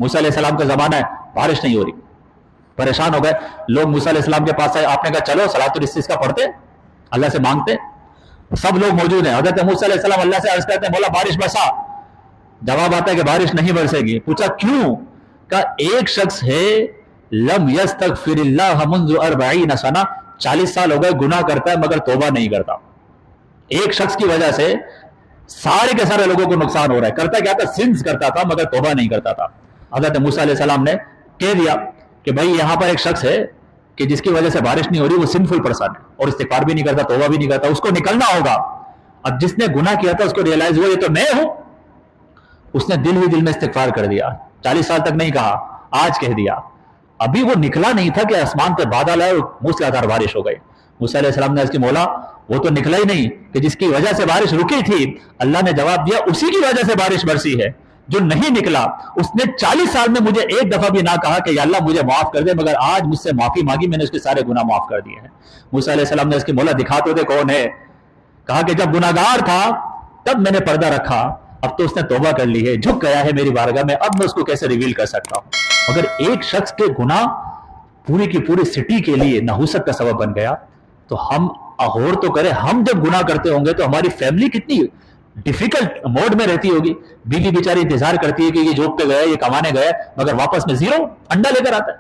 موسیٰ علیہ السلام کا زمانہ ہے, بارش نہیں ہو رہی, پریشان ہو گئے لوگ. موسیٰ علیہ السلام کے پاس آئے, آپ نے کہا چلو صلاۃ الاستسقاء پڑھتے, اللہ سے مانگتے. سب لوگ موجود ہیں. حضرت موسیٰ علیہ السلام اللہ سے عرض کرتے ہیں, بولا بارش برسا. جواب آتا ہے کہ بارش نہیں برسے گی. پوچھا کیوں؟ کہا ایک شخص ہے لم یستغفر اللہ منذ 40 سنہ, 40 سال ہو گئے گناہ کرتا ہے مگر توبہ نہیں کرتا. ایک شخص کی وجہ سے سارے کے سارے لوگوں کو نقصان ہو رہا ہے. کرتا کیا تھا؟ سنس کرتا تھا مگر توبہ نہیں کرتا تھا. حضرت موسیٰ علیہ السلام نے کہہ دیا کہ بھائی یہاں پر ایک شخص ہے کہ جس کی وجہ سے بارش نہیں ہو رہی, وہ سنفل پرسن ہے اور استغفار بھی نہیں کرتا, توبہ بھی نہیں کرتا, اس کو نکلنا ہوگا. اب جس نے گناہ کیا تھا اس کو ریئلائز ہوا یہ تو میں ہوں, اس نے دل ہی دل میں استغفار کر دیا. 40 سال تک نہیں کہا, آج کہہ دیا. ابھی وہ نکلا نہیں تھا کہ آسمان پہ بادل آئے اور موسلادھار بارش ہو گئی. موسیٰ علیہ السلام نے اس کی مولا وہ تو نکلا ہی نہیں کہ جس کی وجہ سے بارش رکی تھی. اللہ نے جواب دیا اسی کی وجہ سے بارش برسی ہے. جو نہیں نکلا اس نے 40 سال میں مجھے ایک دفعہ بھی نہ کہا کہ یا اللہ مجھے معاف کر دے, مگر آج مجھ سے معافی مانگی, میں نے اس کے سارے گناہ معاف کر دیے ہیں. موسیٰ علیہ السلام نے اس کی مولا دکھا تو دے کون ہے. کہا کہ جب گناہگار تھا تب میں نے پردہ رکھا, اب تو اس نے توبہ کر لی ہے, جھک گیا ہے میری بارگاہ میں, اب میں اس کو کیسے ریویل کر سکتا ہوں. اگر ایک شخص کے گناہ پوری کی پوری سٹی کے لیے نحوست کا سبب بن گیا تو ہم غور تو کریں, ہم جب گناہ کرتے ہوں گے تو ہماری فیملی کتنی ڈیفیکلٹ موڈ میں رہتی ہوگی. بیوی بیچاری انتظار کرتی ہے کہ یہ جاب پہ گیا, یہ کمانے گیا, مگر واپس میں زیرو انڈا لے کر آتا ہے.